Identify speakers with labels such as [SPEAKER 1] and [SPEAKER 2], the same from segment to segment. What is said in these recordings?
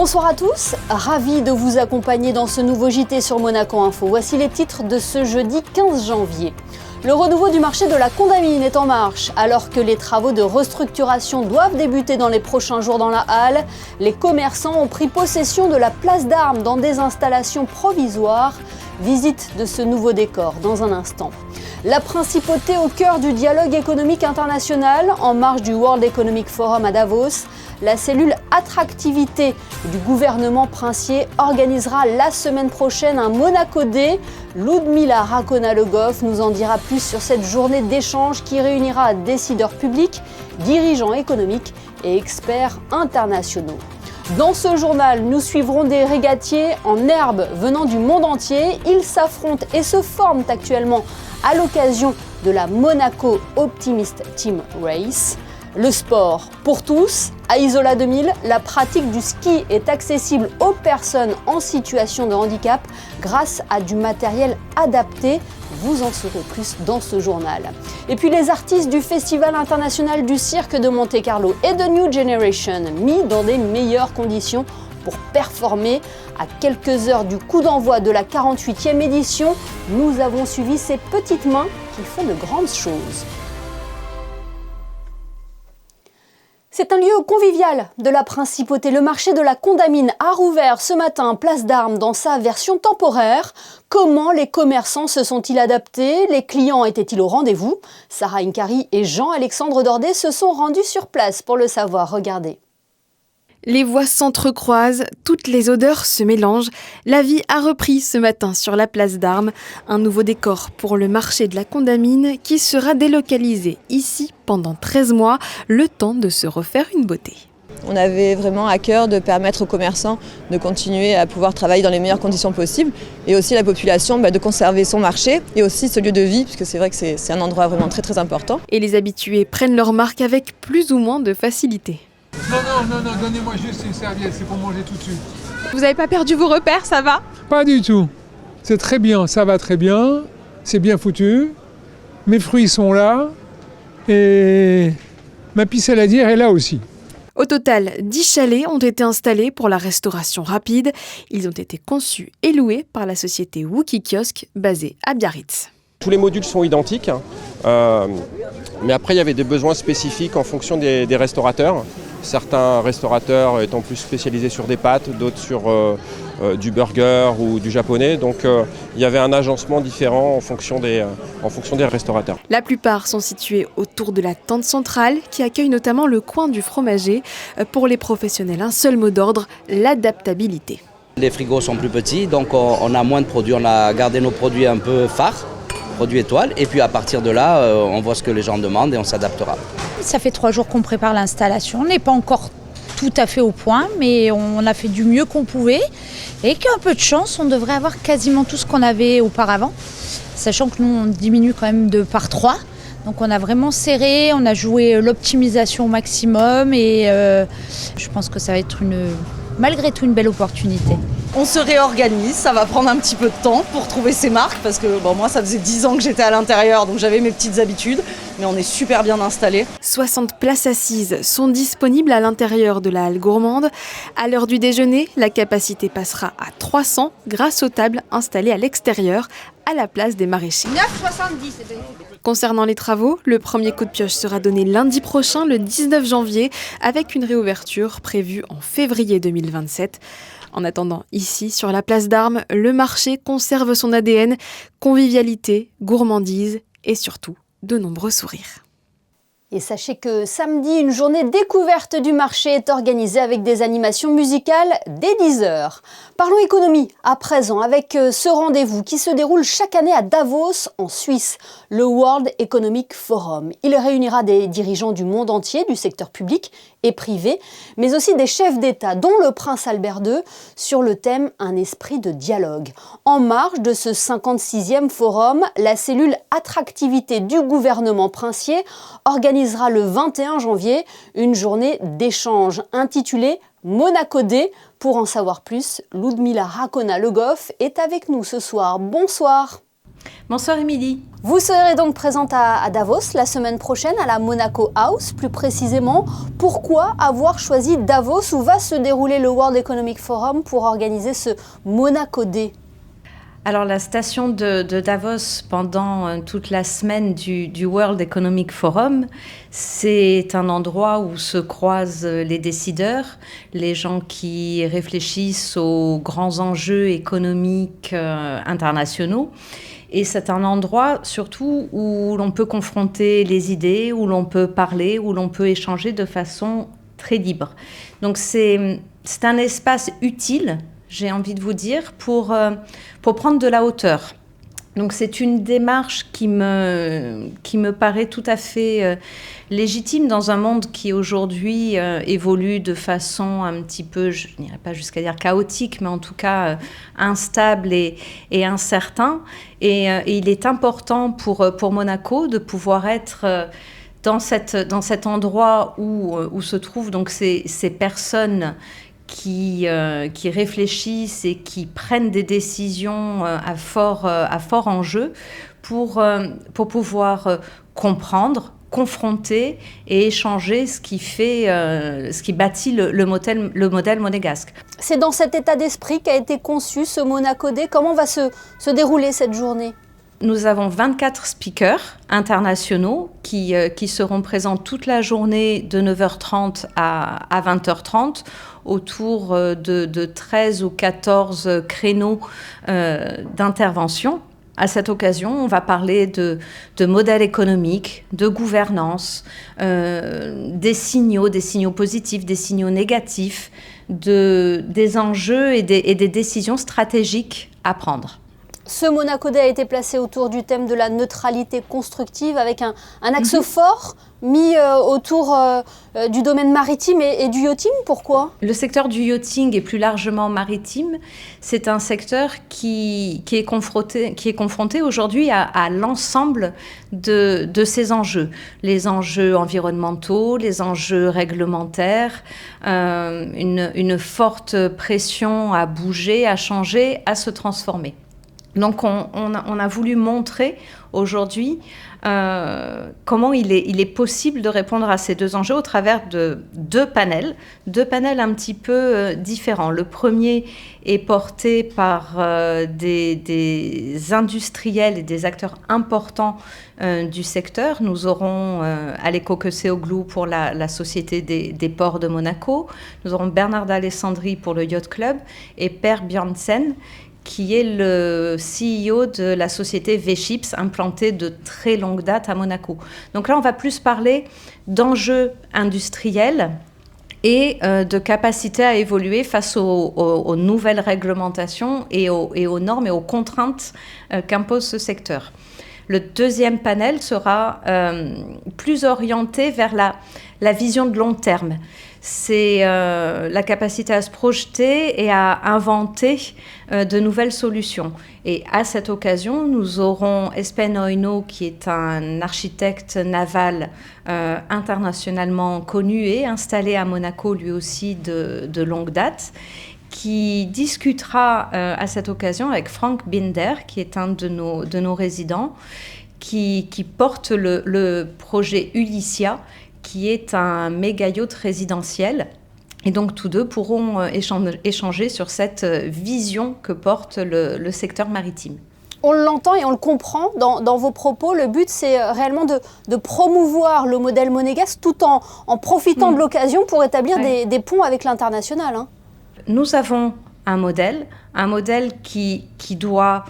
[SPEAKER 1] Bonsoir à tous, ravi de vous accompagner dans ce nouveau JT sur Monaco Info. Voici les titres de ce jeudi 15 janvier. Le renouveau du marché de la Condamine est en marche. Alors que les travaux de restructuration doivent débuter dans les prochains jours dans la halle, les commerçants ont pris possession de la place d'Armes dans des installations provisoires. Visite de ce nouveau décor dans un instant. La principauté au cœur du dialogue économique international, en marge du World Economic Forum à Davos. La cellule attractivité du gouvernement princier organisera la semaine prochaine un Monaco Day. Ludmila Rakona-Le Goff nous en dira plus sur cette journée d'échange qui réunira décideurs publics, dirigeants économiques et experts internationaux. Dans ce journal, nous suivrons des régatiers en herbe venant du monde entier. Ils s'affrontent et se forment actuellement à l'occasion de la Monaco Optimist Team Race. Le sport pour tous. À Isola 2000, la pratique du ski est accessible aux personnes en situation de handicap grâce à du matériel adapté. Vous en saurez plus dans ce journal. Et puis les artistes du Festival international du cirque de Monte-Carlo et de New Generation mis dans des meilleures conditions pour performer. À quelques heures du coup d'envoi de la 48e édition, nous avons suivi ces petites mains qui font de grandes choses. C'est un lieu convivial de la principauté. Le marché de la Condamine a rouvert ce matin place d'Armes dans sa version temporaire. Comment les commerçants se sont-ils adaptés? Les clients étaient-ils au rendez-vous? Sarah Inkari et Jean-Alexandre Dordet se sont rendus sur place pour le savoir. Regardez.
[SPEAKER 2] Les voix s'entrecroisent, toutes les odeurs se mélangent. La vie a repris ce matin sur la place d'Armes. Un nouveau décor pour le marché de la Condamine qui sera délocalisé ici pendant 13 mois, le temps de se refaire une beauté.
[SPEAKER 3] On avait vraiment à cœur de permettre aux commerçants de continuer à pouvoir travailler dans les meilleures conditions possibles et aussi la population de conserver son marché et aussi ce lieu de vie, puisque c'est vrai que c'est un endroit vraiment très très important.
[SPEAKER 2] Et les habitués prennent leur marque avec plus ou moins de facilité.
[SPEAKER 4] Non, donnez-moi juste une serviette, c'est pour manger tout de suite.
[SPEAKER 2] Vous n'avez pas perdu vos repères, ça va?
[SPEAKER 4] Pas du tout. C'est très bien, ça va très bien. C'est bien foutu. Mes fruits sont là. Et ma pisse à ladière est là aussi.
[SPEAKER 2] Au total, 10 chalets ont été installés pour la restauration rapide. Ils ont été conçus et loués par la société Wookie Kiosk, basée à Biarritz.
[SPEAKER 5] Tous les modules sont identiques, mais après il y avait des besoins spécifiques en fonction des restaurateurs. Certains restaurateurs étant plus spécialisés sur des pâtes, d'autres sur du burger ou du japonais. Donc il y avait un agencement différent en fonction des restaurateurs.
[SPEAKER 2] La plupart sont situés autour de la tente centrale qui accueille notamment le coin du fromager. Pour les professionnels, un seul mot d'ordre, l'adaptabilité.
[SPEAKER 6] Les frigos sont plus petits, donc on a moins de produits. On a gardé nos produits un peu phares, produits étoiles, et puis à partir de là, on voit ce que les gens demandent et on s'adaptera.
[SPEAKER 7] Ça fait 3 jours qu'on prépare l'installation. On n'est pas encore tout à fait au point, mais on a fait du mieux qu'on pouvait. Et qu'un peu de chance, on devrait avoir quasiment tout ce qu'on avait auparavant. Sachant que nous, on diminue quand même par 3. Donc on a vraiment serré, on a joué l'optimisation au maximum. Et je pense que ça va être malgré tout une belle opportunité.
[SPEAKER 8] On se réorganise, ça va prendre un petit peu de temps pour trouver ses marques parce que moi ça faisait 10 ans que j'étais à l'intérieur donc j'avais mes petites habitudes mais on est super bien installés.
[SPEAKER 2] 60 places assises sont disponibles à l'intérieur de la halle gourmande. À l'heure du déjeuner, la capacité passera à 300 grâce aux tables installées à l'extérieur à la place des maraîchers.
[SPEAKER 7] 9,70.
[SPEAKER 2] Concernant les travaux, le premier coup de pioche sera donné lundi prochain, le 19 janvier, avec une réouverture prévue en février 2027. En attendant, ici, sur la place d'Armes, le marché conserve son ADN, convivialité, gourmandise et surtout de nombreux sourires.
[SPEAKER 1] Et sachez que samedi, une journée découverte du marché est organisée avec des animations musicales dès 10h. Parlons économie à présent avec ce rendez-vous qui se déroule chaque année à Davos en Suisse, le World Economic Forum. Il réunira des dirigeants du monde entier, du secteur public et privé, mais aussi des chefs d'État, dont le prince Albert II, sur le thème « Un esprit de dialogue ». En marge de ce 56e forum, la cellule attractivité du gouvernement princier organisera le 21 janvier une journée d'échange intitulée Monaco Day. Pour en savoir plus, Ludmila Rakona-Le Goff est avec nous ce soir. Bonsoir.
[SPEAKER 9] Bonsoir Émilie.
[SPEAKER 1] Vous serez donc présente à Davos la semaine prochaine à la Monaco House. Plus précisément, pourquoi avoir choisi Davos où va se dérouler le World Economic Forum pour organiser ce Monaco Day?
[SPEAKER 9] Alors la station de Davos pendant toute la semaine du World Economic Forum, c'est un endroit où se croisent les décideurs, les gens qui réfléchissent aux grands enjeux économiques internationaux. Et c'est un endroit surtout où l'on peut confronter les idées, où l'on peut parler, où l'on peut échanger de façon très libre. Donc c'est un espace utile, j'ai envie de vous dire, pour prendre de la hauteur. Donc c'est une démarche qui me paraît tout à fait légitime dans un monde qui aujourd'hui évolue de façon un petit peu, je n'irai pas jusqu'à dire chaotique, mais en tout cas instable et incertain. Et il est important pour Monaco de pouvoir être dans cet endroit où se trouvent donc ces personnes qui réfléchissent et qui prennent des décisions à fort enjeu pour pouvoir comprendre, confronter et échanger ce qui bâtit le modèle monégasque.
[SPEAKER 1] C'est dans cet état d'esprit qu'a été conçu ce Monaco Day. Comment va se dérouler cette journée ?
[SPEAKER 9] Nous avons 24 speakers internationaux qui seront présents toute la journée de 9h30 à 20h30 autour de 13 ou 14 créneaux d'intervention. À cette occasion, on va parler de modèle économique, de gouvernance, des signaux positifs, des signaux négatifs, des enjeux et des décisions stratégiques à prendre.
[SPEAKER 1] Ce Monaco Day a été placé autour du thème de la neutralité constructive avec un axe fort mis autour du domaine maritime et du yachting. Pourquoi ?
[SPEAKER 9] Le secteur du yachting et plus largement maritime, c'est un secteur qui est confronté aujourd'hui à l'ensemble de ces enjeux. Les enjeux environnementaux, les enjeux réglementaires, une forte pression à bouger, à changer, à se transformer. Donc on a voulu montrer aujourd'hui comment il est possible de répondre à ces deux enjeux au travers de deux panels un petit peu différents. Le premier est porté par des industriels et des acteurs importants du secteur. Nous aurons Aleko Keuseoglu pour la Société des ports de Monaco, nous aurons Bernard d'Alessandri pour le Yacht Club et Per Bjørnsen, qui est le CEO de la société V-Ships, implantée de très longue date à Monaco. Donc là, on va plus parler d'enjeux industriels et de capacité à évoluer face aux nouvelles réglementations et aux normes et aux contraintes qu'impose ce secteur. Le deuxième panel sera plus orienté vers la vision de long terme. C'est la capacité à se projeter et à inventer de nouvelles solutions. Et à cette occasion, nous aurons Espen Oino, qui est un architecte naval internationalement connu et installé à Monaco, lui aussi de longue date, qui discutera à cette occasion avec Frank Binder, qui est un de nos résidents, qui porte le projet Ulycia, qui est un méga yacht résidentiel. Et donc, tous deux pourront échanger sur cette vision que porte le secteur maritime.
[SPEAKER 1] On l'entend et on le comprend dans vos propos. Le but, c'est réellement de promouvoir le modèle monégasque tout en profitant de l'occasion pour établir des ponts avec l'international. Hein.
[SPEAKER 9] Nous avons un modèle qui doit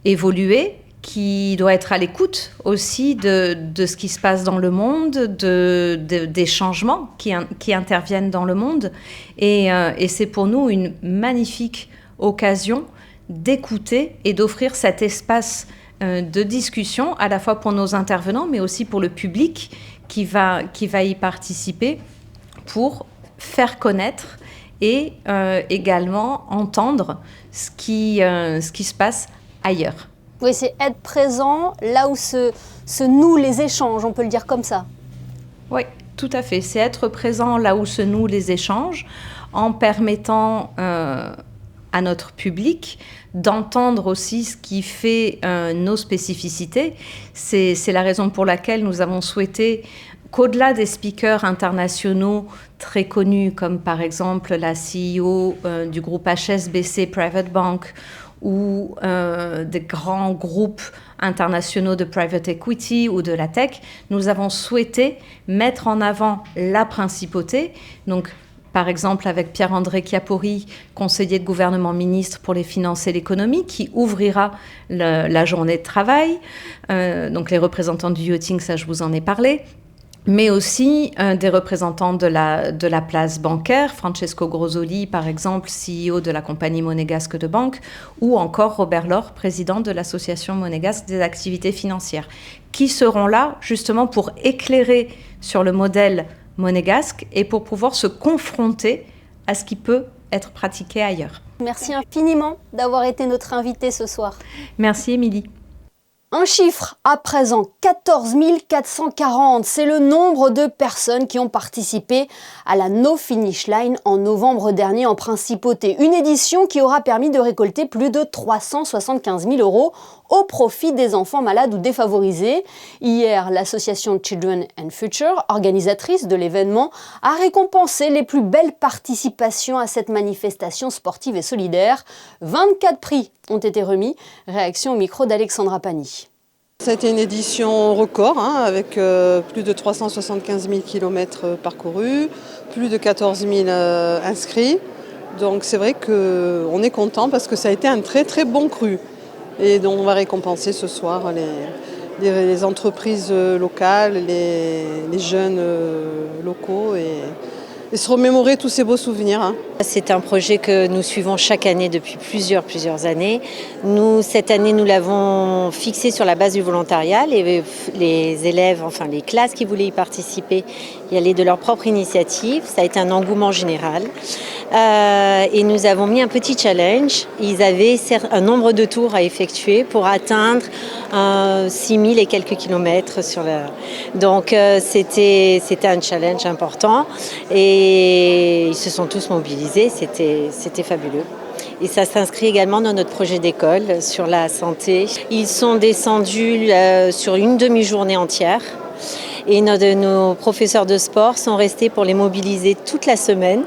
[SPEAKER 9] évoluer, qui doit être à l'écoute aussi de ce qui se passe dans le monde, des changements qui interviennent dans le monde. Et c'est pour nous une magnifique occasion d'écouter et d'offrir cet espace de discussion, à la fois pour nos intervenants, mais aussi pour le public qui va y participer, pour faire connaître et également entendre ce qui se passe ailleurs.
[SPEAKER 1] Oui, c'est être présent là où se nouent les échanges, on peut le dire comme ça.
[SPEAKER 9] Oui, tout à fait. C'est être présent là où se nouent les échanges en permettant à notre public, d'entendre aussi ce qui fait nos spécificités. C'est la raison pour laquelle nous avons souhaité qu'au-delà des speakers internationaux très connus, comme par exemple la CEO du groupe HSBC Private Bank ou des grands groupes internationaux de private equity ou de la tech, nous avons souhaité mettre en avant la principauté. Donc, par exemple, avec Pierre-André Chiappori, conseiller de gouvernement ministre pour les finances et l'économie, qui ouvrira la journée de travail. Donc, les représentants du yachting, ça, je vous en ai parlé. Mais aussi des représentants de la place bancaire, Francesco Grosoli, par exemple, CEO de la compagnie monégasque de banque, ou encore Robert Laure, président de l'association monégasque des activités financières, qui seront là justement pour éclairer sur le modèle monégasque et pour pouvoir se confronter à ce qui peut être pratiqué ailleurs.
[SPEAKER 1] Merci infiniment d'avoir été notre invitée ce soir.
[SPEAKER 9] Merci Émilie.
[SPEAKER 1] Un chiffre à présent, 14 440, c'est le nombre de personnes qui ont participé à la No Finish Line en novembre dernier en Principauté. Une édition qui aura permis de récolter plus de 375 000 € au profit des enfants malades ou défavorisés. Hier, l'association Children and Future, organisatrice de l'événement, a récompensé les plus belles participations à cette manifestation sportive et solidaire. 24 prix ont été remis. Réaction au micro d'Alexandra Pani.
[SPEAKER 10] Ça a été une édition record, avec plus de 375 000 km parcourus, plus de 14 000 inscrits. Donc c'est vrai qu'on est content parce que ça a été un très très bon cru. Et donc on va récompenser ce soir les entreprises locales, les jeunes locaux et se remémorer tous ces beaux souvenirs.
[SPEAKER 11] C'est un projet que nous suivons chaque année depuis plusieurs années. Nous, cette année, nous l'avons fixé sur la base du volontariat. Les élèves, enfin les classes qui voulaient y participer, y allaient de leur propre initiative. Ça a été un engouement général. Et nous avons mis un petit challenge. Ils avaient un nombre de tours à effectuer pour atteindre 6 000 et quelques kilomètres sur la... Donc c'était un challenge important et ils se sont tous mobilisés, c'était fabuleux. Et ça s'inscrit également dans notre projet d'école sur la santé. Ils sont descendus sur une demi-journée entière. Et nos professeurs de sport sont restés pour les mobiliser toute la semaine.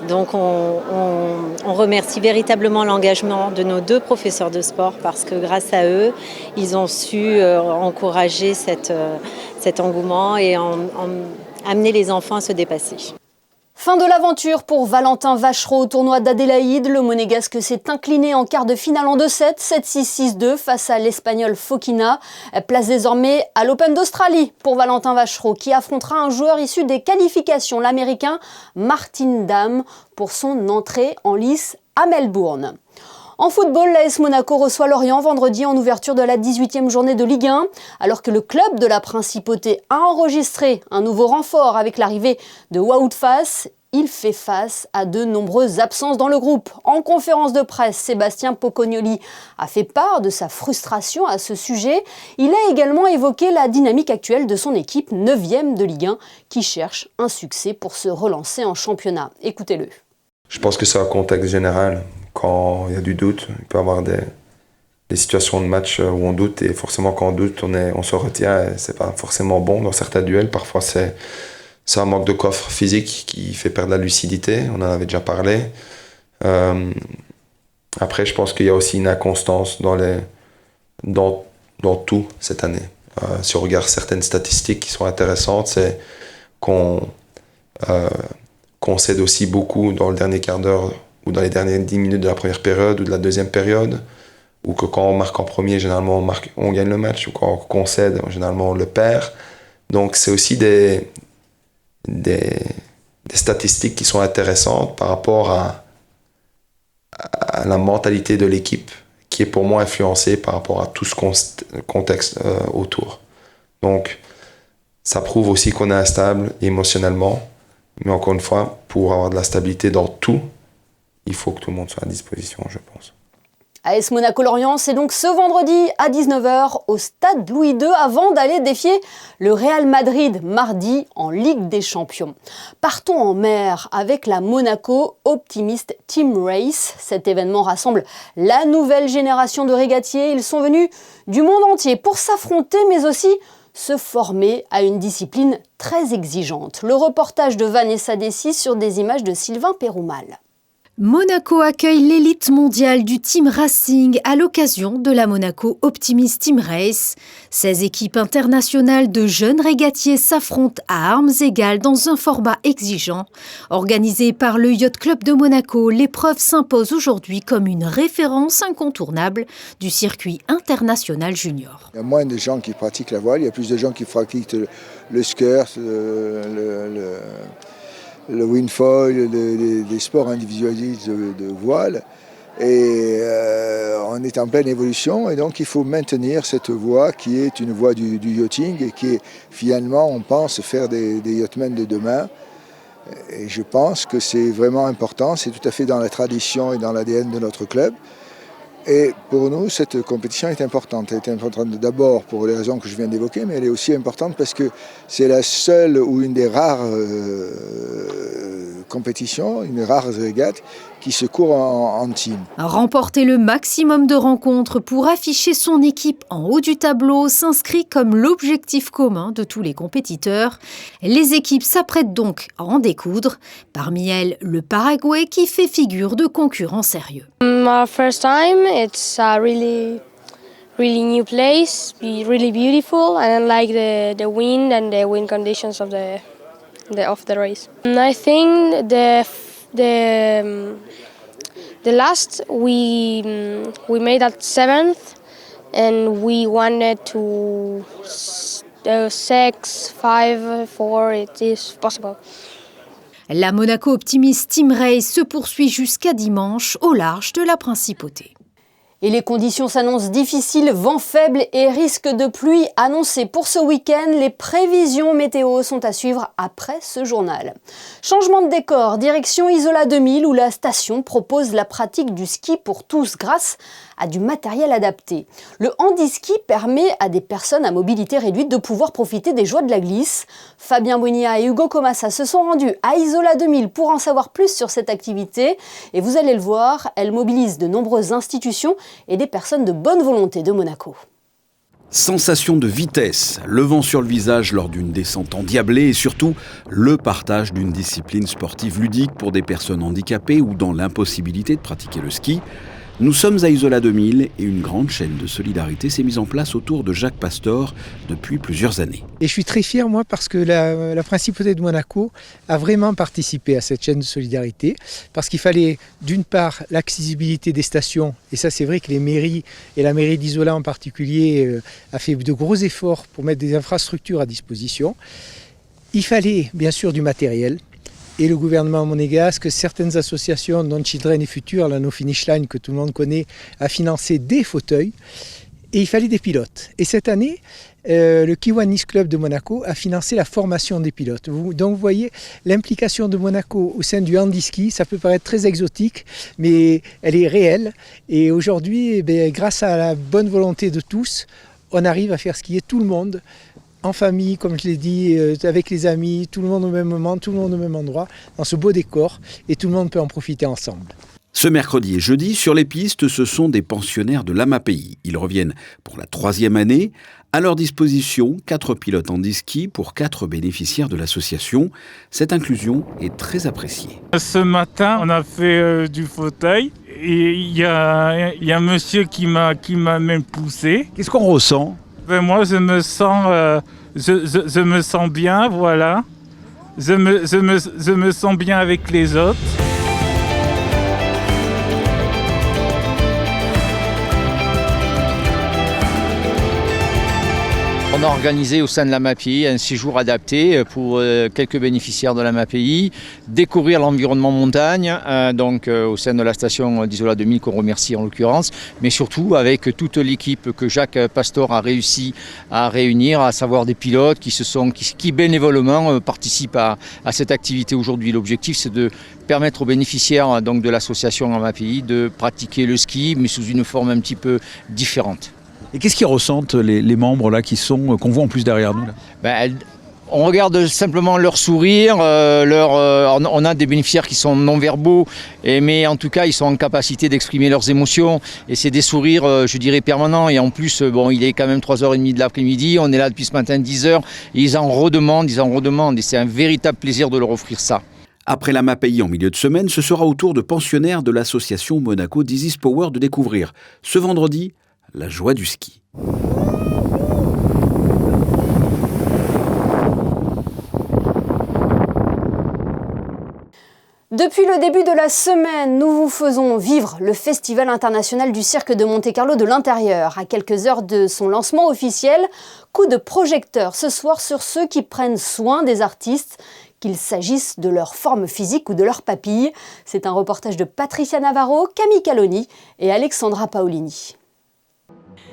[SPEAKER 11] Donc on remercie véritablement l'engagement de nos 2 professeurs de sport parce que grâce à eux, ils ont su encourager cet engouement et amener les enfants à se dépasser.
[SPEAKER 1] Fin de l'aventure pour Valentin Vachereau au tournoi d'Adélaïde. Le Monégasque s'est incliné en quart de finale en 2-7, 7-6, 6-2 face à l'Espagnol Fokina. Place désormais à l'Open d'Australie pour Valentin Vachereau qui affrontera un joueur issu des qualifications, l'Américain Martin Damm, pour son entrée en lice à Melbourne. En football, l'AS Monaco reçoit Lorient vendredi en ouverture de la 18e journée de Ligue 1. Alors que le club de la Principauté a enregistré un nouveau renfort avec l'arrivée de Wout Fass, il fait face à de nombreuses absences dans le groupe. En conférence de presse, Sébastien Pocognoli a fait part de sa frustration à ce sujet. Il a également évoqué la dynamique actuelle de son équipe 9e de Ligue 1 qui cherche un succès pour se relancer en championnat. Écoutez-le.
[SPEAKER 12] Je pense que c'est un contexte général. Quand il y a du doute, il peut y avoir des situations de match où on doute et forcément quand on doute, on se retient et c'est pas forcément bon dans certains duels. Parfois c'est un manque de coffre physique qui fait perdre la lucidité, on en avait déjà parlé. Après je pense qu'il y a aussi une inconstance dans tout cette année. Si on regarde certaines statistiques qui sont intéressantes, c'est qu'on cède aussi beaucoup dans le dernier quart d'heure ou dans les dernières 10 minutes de la première période ou de la deuxième période, ou que quand on marque en premier, généralement on gagne le match, ou quand on concède, généralement on le perd. Donc c'est aussi des statistiques qui sont intéressantes par rapport à la mentalité de l'équipe, qui est pour moi influencée par rapport à tout ce contexte autour. Donc ça prouve aussi qu'on est instable émotionnellement, mais encore une fois, pour avoir de la stabilité dans tout, il faut que tout le monde soit à disposition, je pense.
[SPEAKER 1] AS Monaco-Lorient, c'est donc ce vendredi à 19h au stade Louis II avant d'aller défier le Real Madrid mardi en Ligue des Champions. Partons en mer avec la Monaco Optimist Team Race. Cet événement rassemble la nouvelle génération de régatiers. Ils sont venus du monde entier pour s'affronter mais aussi se former à une discipline très exigeante. Le reportage de Vanessa Dessy sur des images de Sylvain Péroumal.
[SPEAKER 13] Monaco accueille l'élite mondiale du team racing à l'occasion de la Monaco Optimist Team Race. 16 équipes internationales de jeunes régatiers s'affrontent à armes égales dans un format exigeant. Organisée par le Yacht Club de Monaco, l'épreuve s'impose aujourd'hui comme une référence incontournable du circuit international junior.
[SPEAKER 14] Il y a moins de gens qui pratiquent la voile, il y a plus de gens qui pratiquent le skirt, le windfoil, les sports individualistes de voile. Et on est en pleine évolution et donc il faut maintenir cette voie qui est une voie du yachting et qui est finalement, on pense, faire des yachtmen de demain. Et je pense que c'est vraiment important, c'est tout à fait dans la tradition et dans l'ADN de notre club. Et pour nous, cette compétition est importante. Elle est importante d'abord pour les raisons que je viens d'évoquer, mais elle est aussi importante parce que c'est la seule ou une des rares compétitions, une rare régate qui se court en team.
[SPEAKER 13] Remporter le maximum de rencontres pour afficher son équipe en haut du tableau s'inscrit comme l'objectif commun de tous les compétiteurs. Les équipes s'apprêtent donc à en découdre. Parmi elles, le Paraguay qui fait figure de concurrent sérieux.
[SPEAKER 15] My first time, it's a really new place, really beautiful, and I like the wind and the wind conditions of the race. And I think the last we made at 7th, and we wanted to 6, 5, 4. It is possible.
[SPEAKER 13] La Monaco Optimist Team Race se poursuit jusqu'à dimanche au large de la Principauté.
[SPEAKER 1] Et les conditions s'annoncent difficiles, vent faible et risque de pluie annoncé pour ce week-end. Les prévisions météo sont à suivre après ce journal. Changement de décor, direction Isola 2000 où la station propose la pratique du ski pour tous grâce à du matériel adapté. Le handiski permet à des personnes à mobilité réduite de pouvoir profiter des joies de la glisse. Fabien Bonilla et Hugo Comassa se sont rendus à Isola 2000 pour en savoir plus sur cette activité. Et vous allez le voir, elle mobilise de nombreuses institutions et des personnes de bonne volonté de Monaco.
[SPEAKER 16] Sensation de vitesse, le vent sur le visage lors d'une descente endiablée et surtout le partage d'une discipline sportive ludique pour des personnes handicapées ou dans l'impossibilité de pratiquer le ski. Nous sommes à Isola 2000 et une grande chaîne de solidarité s'est mise en place autour de Jacques Pastor depuis plusieurs années.
[SPEAKER 17] Et je suis très fier, moi, parce que la Principauté de Monaco a vraiment participé à cette chaîne de solidarité, parce qu'il fallait, d'une part, l'accessibilité des stations, et ça c'est vrai que les mairies, et la mairie d'Isola en particulier, a fait de gros efforts pour mettre des infrastructures à disposition. Il fallait, bien sûr, du matériel. Et le gouvernement monégasque, certaines associations, dont Children et Futur, la No Finish Line que tout le monde connaît, a financé des fauteuils. Et il fallait des pilotes. Et cette année, le Kiwanis Club de Monaco a financé la formation des pilotes. Donc vous voyez, l'implication de Monaco au sein du handiski, ça peut paraître très exotique, mais elle est réelle. Et aujourd'hui, grâce à la bonne volonté de tous, on arrive à faire skier tout le monde, en famille, comme je l'ai dit, avec les amis, tout le monde au même moment, tout le monde au même endroit, dans ce beau décor, et tout le monde peut en profiter ensemble.
[SPEAKER 16] Ce mercredi et jeudi, sur les pistes, ce sont des pensionnaires de l'AMAPI. Ils reviennent pour la 3e année. À leur disposition, 4 pilotes handiski pour 4 bénéficiaires de l'association. Cette inclusion est très appréciée.
[SPEAKER 18] Ce matin, on a fait du fauteuil et il y a un monsieur qui m'a même poussé.
[SPEAKER 16] Qu'est-ce qu'on ressent ?
[SPEAKER 18] Moi, je me sens bien, voilà. Je me sens bien avec les autres.
[SPEAKER 19] On a organisé au sein de la MAPI un séjour adapté pour quelques bénéficiaires de la MAPI, découvrir l'environnement montagne, au sein de la station d'Isola 2000 qu'on remercie en l'occurrence, mais surtout avec toute l'équipe que Jacques Pastor a réussi à réunir, à savoir des pilotes qui bénévolement participent à cette activité aujourd'hui. L'objectif, c'est de permettre aux bénéficiaires de l'association MAPI de pratiquer le ski, mais sous une forme un petit peu différente.
[SPEAKER 16] Et qu'est-ce qu'ils ressentent les membres là qu'on voit en plus derrière nous là?
[SPEAKER 19] On regarde simplement leur sourire, on a des bénéficiaires qui sont non-verbaux, mais en tout cas ils sont en capacité d'exprimer leurs émotions et c'est des sourires, je dirais, permanents. Et en plus, il est quand même 3h30 de l'après-midi, on est là depuis ce matin 10h, et ils en redemandent, et c'est un véritable plaisir de leur offrir ça.
[SPEAKER 16] Après la MAPI en milieu de semaine, ce sera au tour de pensionnaires de l'association Monaco Dizzy's Power de découvrir ce vendredi la joie du ski.
[SPEAKER 1] Depuis le début de la semaine, nous vous faisons vivre le Festival international du cirque de Monte-Carlo de l'intérieur. À quelques heures de son lancement officiel, coup de projecteur ce soir sur ceux qui prennent soin des artistes, qu'il s'agisse de leur forme physique ou de leur papille. C'est un reportage de Patricia Navarro, Camille Caloni et Alexandra Paolini.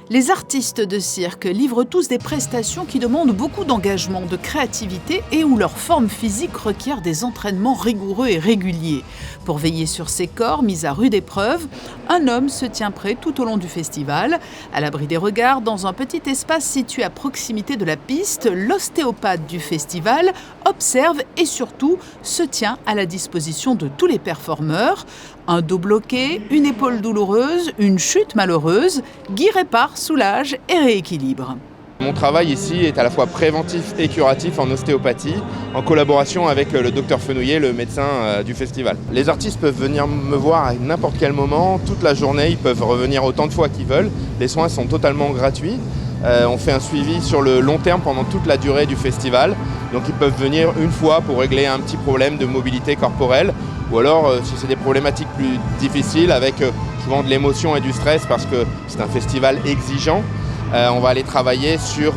[SPEAKER 20] Les artistes de cirque livrent tous des prestations qui demandent beaucoup d'engagement, de créativité et où leur forme physique requiert des entraînements rigoureux et réguliers. Pour veiller sur ces corps mis à rude épreuve, un homme se tient prêt tout au long du festival. À l'abri des regards, dans un petit espace situé à proximité de la piste, l'ostéopathe du festival observe et surtout se tient à la disposition de tous les performeurs. Un dos bloqué, une épaule douloureuse, une chute malheureuse, Guy répare, soulage et rééquilibre.
[SPEAKER 21] Mon travail ici est à la fois préventif et curatif en ostéopathie, en collaboration avec le docteur Fenouillet, le médecin du festival. Les artistes peuvent venir me voir à n'importe quel moment, toute la journée, ils peuvent revenir autant de fois qu'ils veulent. Les soins sont totalement gratuits. On fait un suivi sur le long terme pendant toute la durée du festival. Donc ils peuvent venir une fois pour régler un petit problème de mobilité corporelle, ou alors si c'est des problématiques plus difficiles avec souvent de l'émotion et du stress parce que c'est un festival exigeant. On va aller travailler sur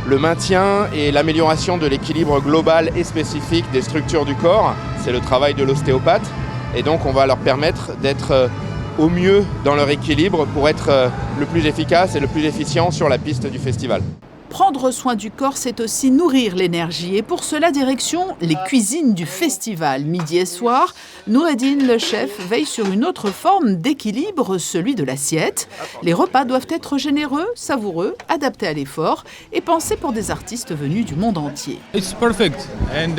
[SPEAKER 21] le maintien et l'amélioration de l'équilibre global et spécifique des structures du corps. C'est le travail de l'ostéopathe et donc on va leur permettre d'être au mieux dans leur équilibre pour être le plus efficace et le plus efficient sur la piste du festival.
[SPEAKER 20] Prendre soin du corps, c'est aussi nourrir l'énergie. Et pour cela, direction les cuisines du festival. Midi et soir, Noureddine, le chef, veille sur une autre forme d'équilibre, celui de l'assiette. Les repas doivent être généreux, savoureux, adaptés à l'effort et pensés pour des artistes venus du monde entier.
[SPEAKER 22] It's perfect and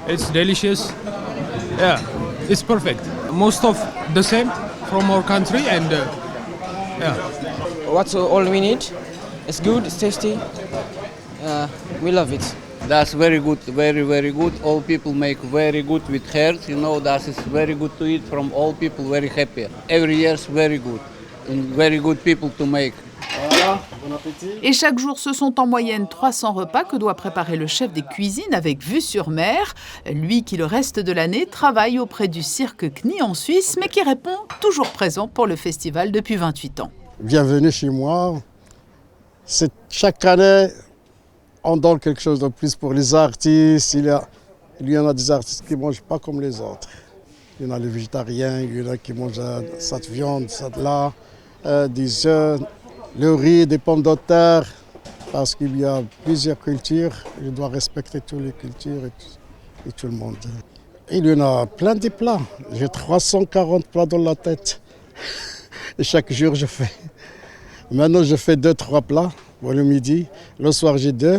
[SPEAKER 22] it's delicious. Yeah, it's perfect. Most of the same from our country and yeah.
[SPEAKER 23] What's all we need? It's good, it's tasty. We love it.
[SPEAKER 24] That's very good, very, very good. All people make very good with heart. You know, that is very good to eat from all people, very happy. Every year is very good. And very good people to make.
[SPEAKER 20] Voilà, bon appétit. Et chaque jour, ce sont en moyenne 300 repas que doit préparer le chef des cuisines avec vue sur mer. Lui qui, le reste de l'année, travaille auprès du cirque CNI en Suisse, mais qui répond toujours présent pour le festival depuis 28 ans.
[SPEAKER 25] Bienvenue chez moi. Chaque année, on donne quelque chose de plus pour les artistes. Il y en a des artistes qui ne mangent pas comme les autres. Il y en a les végétariens, il y en a qui mangent cette viande, cette là, des œufs, le riz, des pommes de terre. Parce qu'il y a plusieurs cultures, je dois respecter toutes les cultures et tout le monde. Il y en a plein de plats. J'ai 340 plats dans la tête. Et chaque jour, je fais. Maintenant, je fais 2-3 plats pour le midi. Le soir, j'ai 2.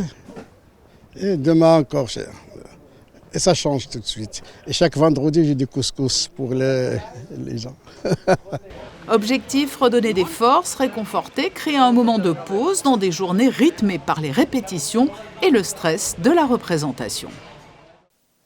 [SPEAKER 25] Et demain, encore. Et ça change tout de suite. Et chaque vendredi, j'ai des couscous pour les gens.
[SPEAKER 20] Objectif, redonner des forces, réconforter, créer un moment de pause dans des journées rythmées par les répétitions et le stress de la représentation.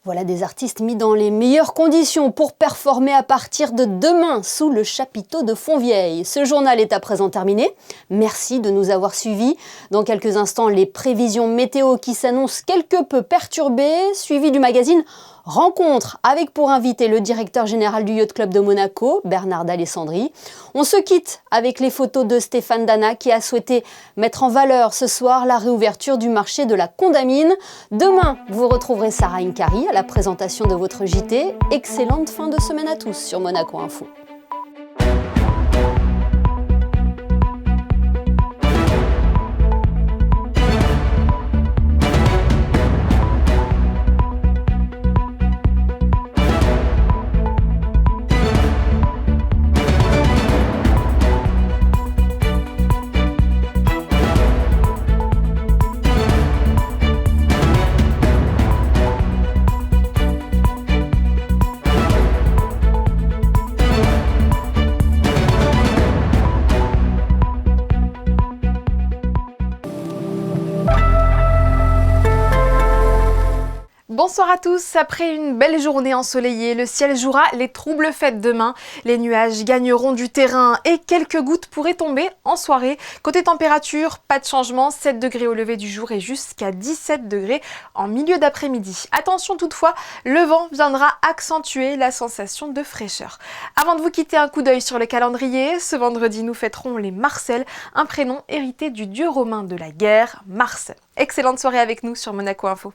[SPEAKER 1] Voilà des artistes mis dans les meilleures conditions pour performer à partir de demain sous le chapiteau de Fontvieille. Ce journal est à présent terminé. Merci de nous avoir suivis. Dans quelques instants, les prévisions météo qui s'annoncent quelque peu perturbées, suivies du magazine Rencontre avec pour invité le directeur général du Yacht Club de Monaco, Bernard d'Alessandri. On se quitte avec les photos de Stéphane Dana qui a souhaité mettre en valeur ce soir la réouverture du marché de la Condamine. Demain, vous retrouverez Sarah Inkari à la présentation de votre JT. Excellente fin de semaine à tous sur Monaco Info.
[SPEAKER 2] Bonsoir à tous, après une belle journée ensoleillée, le ciel jouera les troubles fêtes demain. Les nuages gagneront du terrain et quelques gouttes pourraient tomber en soirée. Côté température, pas de changement, 7 degrés au lever du jour et jusqu'à 17 degrés en milieu d'après-midi. Attention toutefois, le vent viendra accentuer la sensation de fraîcheur. Avant de vous quitter, un coup d'œil sur le calendrier. Ce vendredi, nous fêterons les Marcel, un prénom hérité du dieu romain de la guerre, Mars. Excellente soirée avec nous sur Monaco Info.